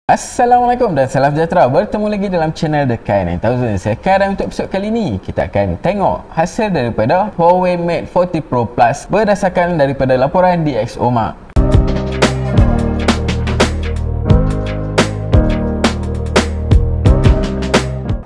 Assalamualaikum dan salam sejahtera. Bertemu lagi dalam channel The K9000. Sekarang untuk episod kali ini kita akan tengok hasil daripada Huawei Mate 40 Pro Plus berdasarkan daripada laporan DxOMark.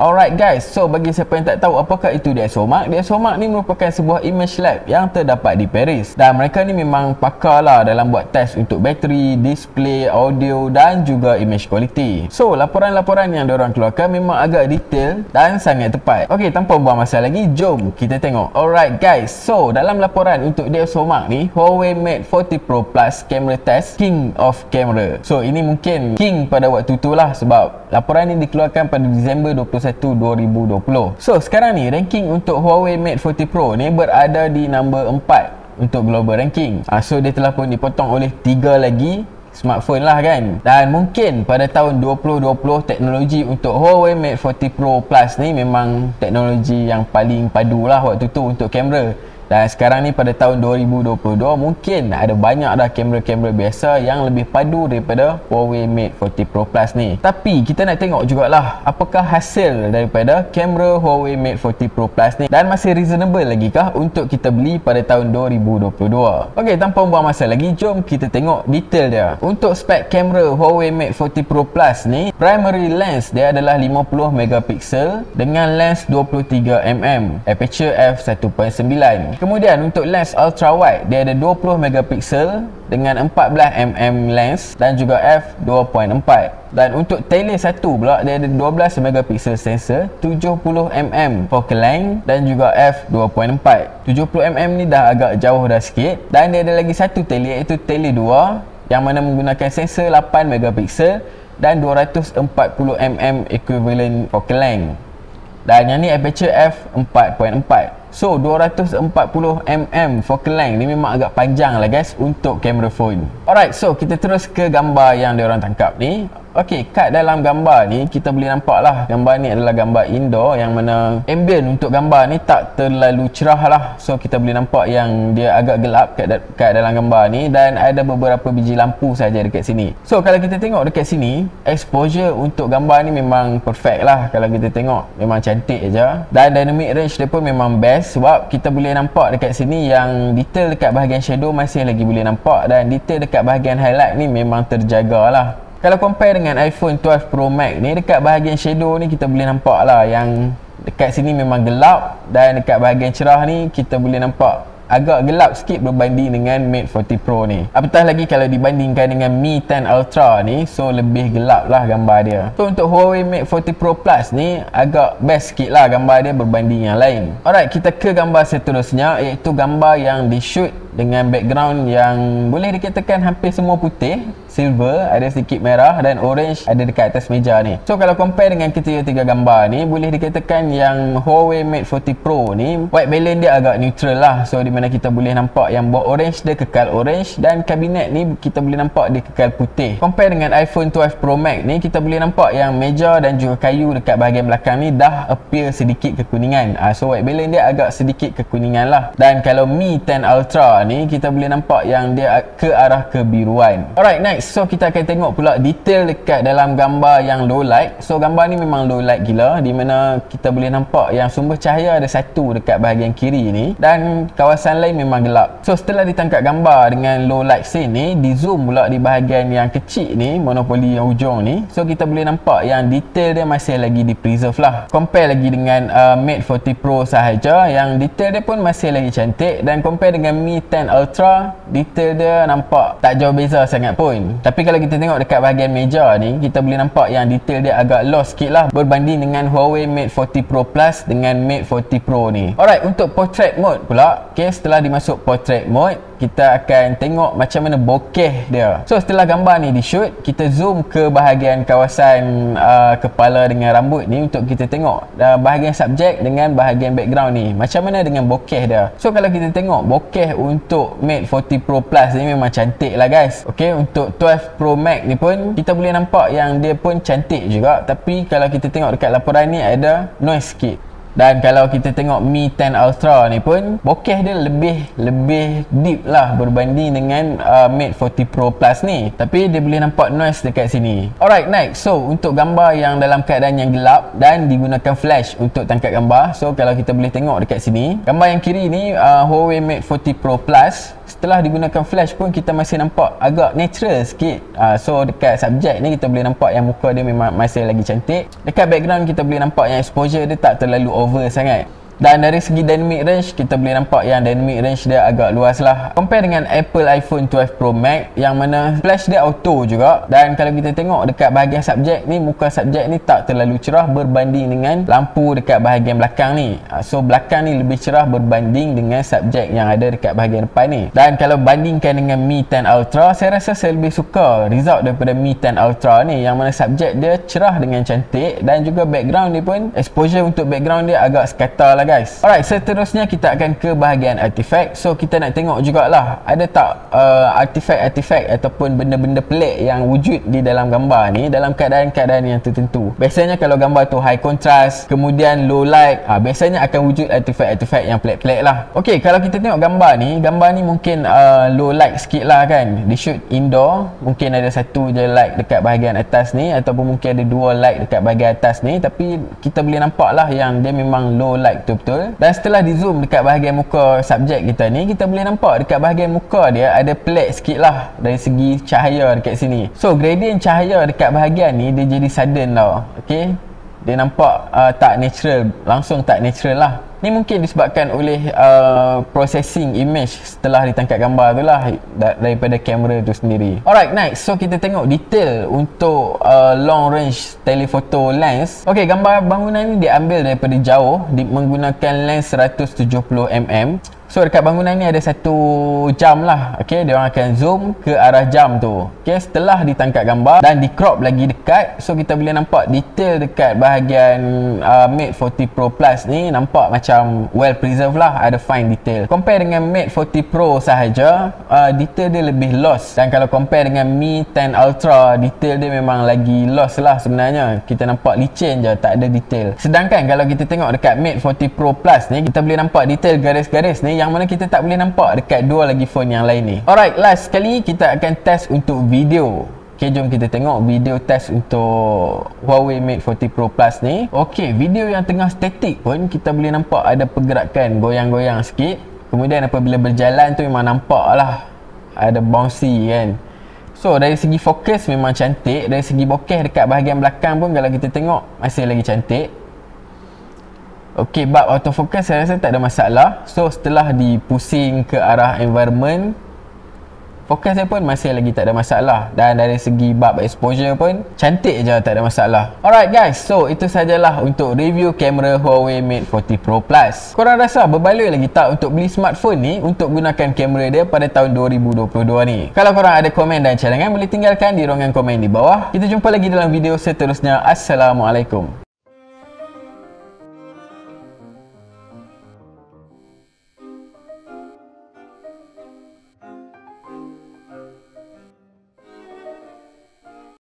Alright guys, so bagi siapa yang tak tahu apakah itu DxOMark, DxOMark ni merupakan sebuah image lab yang terdapat di Paris, dan mereka ni memang pakar lah dalam buat test untuk bateri, display, audio dan juga image quality. So laporan-laporan yang diorang keluarkan memang agak detail dan sangat tepat. Ok, tanpa buang masa lagi, jom kita tengok. Alright guys, so dalam laporan untuk DxOMark ni, Huawei Mate 40 Pro Plus camera test King of Camera. So ini mungkin king pada waktu tu lah, sebab laporan ni dikeluarkan pada Disember 21 2020. So sekarang ni ranking untuk Huawei Mate 40 Pro ni berada di nombor 4 untuk global ranking. So dia telah pun dipotong oleh 3 lagi smartphone lah kan. Dan mungkin pada tahun 2020 teknologi untuk Huawei Mate 40 Pro Plus ni memang teknologi yang paling padu lah waktu tu untuk kamera. Dan sekarang ni pada tahun 2022 mungkin ada banyak dah kamera-kamera biasa yang lebih padu daripada Huawei Mate 40 Pro Plus ni. Tapi kita nak tengok jugalah apakah hasil daripada kamera Huawei Mate 40 Pro Plus ni, dan masih reasonable lagi kah untuk kita beli pada tahun 2022. Ok, tanpa buang masa lagi, jom kita tengok detail dia. Untuk spek kamera Huawei Mate 40 Pro Plus ni, primary lens dia adalah 50 megapiksel dengan lens 23mm, aperture f1.9. Kemudian untuk lens ultra wide dia ada 20 megapiksel dengan 14mm lens dan juga f2.4. Dan untuk tele 1 pula dia ada 12 megapiksel sensor, 70mm focal length dan juga f2.4. 70mm ni dah agak jauh dah sikit. Dan dia ada lagi satu tele, iaitu tele 2 yang mana menggunakan sensor 8 megapiksel dan 240mm equivalent focal length. Dan yang ni aperture f4.4. So 240mm focal length ni memang agak panjang lah guys untuk kamera phone. Alright, so kita terus ke gambar yang diorang tangkap ni. Ok, kat dalam gambar ni kita boleh nampak lah, gambar ni adalah gambar indoor yang mana ambient untuk gambar ni tak terlalu cerah lah. So kita boleh nampak yang dia agak gelap kat dalam gambar ni, dan ada beberapa biji lampu saja dekat sini. So kalau kita tengok dekat sini, exposure untuk gambar ni memang perfect lah. Kalau kita tengok memang cantik aja. Dan dynamic range dia pun memang best, sebab kita boleh nampak dekat sini yang detail dekat bahagian shadow masih lagi boleh nampak, dan detail dekat bahagian highlight ni memang terjaga lah. Kalau compare dengan iPhone 12 Pro Max ni, dekat bahagian shadow ni kita boleh nampak lah yang dekat sini memang gelap, dan dekat bahagian cerah ni kita boleh nampak agak gelap sikit berbanding dengan Mate 40 Pro ni. Apatah lagi kalau dibandingkan dengan Mi 10 Ultra ni, so lebih gelap lah gambar dia. So untuk Huawei Mate 40 Pro Plus ni agak best sikit lah gambar dia berbanding yang lain. Alright, kita ke gambar seterusnya, iaitu gambar yang di shoot dengan background yang boleh dikatakan hampir semua putih, silver, ada sedikit merah dan orange ada dekat atas meja ni. So kalau compare dengan ketiga-tiga gambar ni, boleh dikatakan yang Huawei Mate 40 Pro ni white balance dia agak neutral lah. So di mana kita boleh nampak yang box orange dia kekal orange, dan kabinet ni kita boleh nampak dia kekal putih. Compare dengan iPhone 12 Pro Max ni, kita boleh nampak yang meja dan juga kayu dekat bahagian belakang ni dah appear sedikit kekuningan. So white balance dia agak sedikit kekuningan lah. Dan kalau Mi 10 Ultra ni, kita boleh nampak yang dia ke arah kebiruan. Alright, next, so kita akan tengok pula detail dekat dalam gambar yang low light. So gambar ni memang low light gila, di mana kita boleh nampak yang sumber cahaya ada satu dekat bahagian kiri ni, dan kawasan lain memang gelap. So setelah ditangkap gambar dengan low light scene ni, di zoom pula di bahagian yang kecil ni, monopoli yang hujung ni, so kita boleh nampak yang detail dia masih lagi di preserve lah. Compare lagi dengan Mate 40 Pro sahaja, yang detail dia pun masih lagi cantik, dan compare dengan Mi 10 Ultra, detail dia nampak tak jauh beza sangat pun. Tapi kalau kita tengok dekat bahagian meja ni, kita boleh nampak yang detail dia agak lost sikit lah berbanding dengan Huawei Mate 40 Pro Plus dengan Mate 40 Pro ni. Alright, untuk portrait mode pula, okay, setelah dimasuk portrait mode, kita akan tengok macam mana bokeh dia. So setelah gambar ni di shoot, kita zoom ke bahagian kawasan kepala dengan rambut ni untuk kita tengok bahagian subjek dengan bahagian background ni macam mana dengan bokeh dia. So kalau kita tengok bokeh untuk Mate 40 Pro Plus ni memang cantik lah guys. Ok, untuk 12 Pro Max ni pun kita boleh nampak yang dia pun cantik juga, tapi kalau kita tengok dekat laporan ni ada noise sikit. Dan kalau kita tengok Mi 10 Ultra ni pun bokeh dia lebih deep lah berbanding dengan Mate 40 Pro Plus ni. Tapi dia boleh nampak noise dekat sini. Alright, next. So untuk gambar yang dalam keadaan yang gelap dan digunakan flash untuk tangkap gambar. So kalau kita boleh tengok dekat sini, gambar yang kiri ni Huawei Mate 40 Pro Plus, setelah digunakan flash pun kita masih nampak agak natural sikit. So dekat subjek ni kita boleh nampak yang muka dia memang masih lagi cantik. Dekat background kita boleh nampak yang exposure dia tak terlalu over sangat. Dan dari segi dynamic range, kita boleh nampak yang dynamic range dia agak luas lah compare dengan Apple iPhone 12 Pro Max yang mana flash dia auto juga. Dan kalau kita tengok dekat bahagian subjek ni, muka subjek ni tak terlalu cerah berbanding dengan lampu dekat bahagian belakang ni. So belakang ni lebih cerah berbanding dengan subjek yang ada dekat bahagian depan ni. Dan kalau bandingkan dengan Mi 10 Ultra, saya rasa saya lebih suka result daripada Mi 10 Ultra ni, yang mana subjek dia cerah dengan cantik dan juga background dia pun, exposure untuk background dia agak sekata lah guys. Alright, seterusnya kita akan ke bahagian artifact. So kita nak tengok jugalah ada tak artifact ataupun benda-benda pelik yang wujud di dalam gambar ni dalam keadaan-keadaan yang tertentu. Biasanya kalau gambar tu high contrast, kemudian low light, biasanya akan wujud artifact yang pelik-pelik lah. Okay, kalau kita tengok gambar ni mungkin low light sikit lah kan. Di shoot indoor, mungkin ada satu je light dekat bahagian atas ni, ataupun mungkin ada dua light dekat bahagian atas ni, tapi kita boleh nampak lah yang dia memang low light betul. Dan setelah di zoom dekat bahagian muka subjek kita ni, kita boleh nampak dekat bahagian muka dia ada pelik sikit lah dari segi cahaya dekat sini. So gradient cahaya dekat bahagian ni dia jadi sudden tau. Okay, dia nampak tak natural, langsung tak natural lah. Ni mungkin disebabkan oleh processing image setelah ditangkap gambar tu lah daripada kamera tu sendiri. Alright, next. So kita tengok detail untuk long range telephoto lens. Okay, gambar bangunan ni diambil daripada jauh menggunakan lens 170mm. So dekat bangunan ni ada satu jam lah. Okay, dia orang akan zoom ke arah jam tu. Okay, setelah ditangkap gambar dan di crop lagi dekat, so kita boleh nampak detail dekat bahagian Mate 40 Pro Plus ni nampak macam well preserved lah, ada fine detail. Compare dengan Mate 40 Pro sahaja, detail dia lebih lost. Dan kalau compare dengan Mi 10 Ultra, detail dia memang lagi lost lah sebenarnya. Kita nampak licin je, tak ada detail. Sedangkan kalau kita tengok dekat Mate 40 Pro Plus ni, kita boleh nampak detail garis-garis ni yang mana kita tak boleh nampak dekat dua lagi phone yang lain ni. Alright, last sekali kita akan test untuk video. Okay, jom kita tengok video test untuk Huawei Mate 40 Pro Plus ni. Okay, video yang tengah static pun kita boleh nampak ada pergerakan goyang-goyang sikit. Kemudian apabila berjalan tu memang nampak lah ada bouncy kan. So dari segi fokus memang cantik. Dari segi bokeh dekat bahagian belakang pun kalau kita tengok masih lagi cantik. Okey, bab autofocus saya rasa tak ada masalah. So setelah dipusing ke arah environment, fokus dia pun masih lagi tak ada masalah. Dan dari segi bab exposure pun cantik je, tak ada masalah. Alright guys, so itu sajalah untuk review kamera Huawei Mate 40 Pro Plus. Korang rasa berbaloi lagi tak untuk beli smartphone ni untuk gunakan kamera dia pada tahun 2022 ni? Kalau korang ada komen dan cadangan, boleh tinggalkan di ruangan komen di bawah. Kita jumpa lagi dalam video seterusnya. Assalamualaikum.